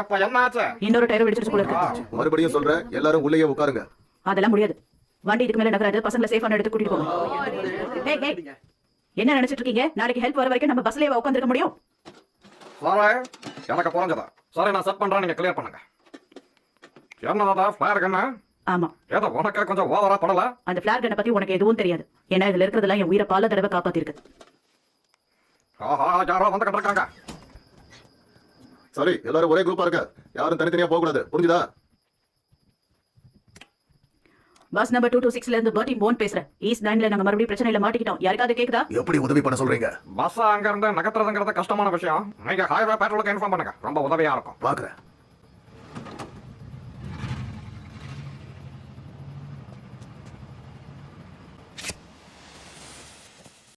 எப்ப என்னாச்சு? இன்னொரு டயர் வெடிச்சிருச்சு போல இருக்கு. மறுபடியும் சொல்றேன், எல்லாரும் உள்ளேயே உட்காருங்க. அதெல்லாம் முடியாது. வண்டி இதுக்கு மேல நகராது. பசங்களை சேஃபான இடத்துக்கு கூட்டிட்டு போங்க. ஏய், ஏய், என்ன நினைச்சிட்டு இருக்கீங்க? நாளைக்கு ஹெல்ப் வர வரைக்கும் நம்ம பஸ்லயே உட்காந்துருக்க முடியும்? சாரே, எனக்கு புரிஞ்சதா. சரி, நான் செட் பண்றேன், நீங்க கிளியர் பண்ணுங்க. என்னடா ஃபிளேர் கண்ணா? ஆமா, ஏதோ உனக்கே கொஞ்சம் ஓவரா படல. அந்த ஃபிளார் கண்ணை பத்தி உனக்கு எதுவும் தெரியாது. ஏன்னா இதுல இருக்கிறதெல்லாம் என் உயிரை பல தடவை காப்பாத்திருக்கு. ஆஹா, யாரோ வந்துகிட்டு இருக்காங்க. சரி, எல்லாரும் ஒரே குரூப்பா இருக்க. யாரும் தனித்தனியா போக கூடாது, புரிஞ்சுதா? பஸ் நம்பர் 226ல இருந்து பர்ட்டி மோன் பேசுறேன். ஈஸ்ட் 9ல நாங்க மறுபடியும் பிரச்சனையில மாட்டிக்கிட்டோம். யாருக்காவது கேக்குதா? எப்படி உதவி பண்ண சொல்றீங்க? பஸ் அங்க இருந்து நகர்த்துறதுங்கிறது கஷ்டமான விஷயம். நீங்க ஹைவே பேட்ரோலுக்கு இன்ஃபார்ம் பண்ணுங்க, ரொம்ப உதவியா இருக்கும். பாக்குறேன்.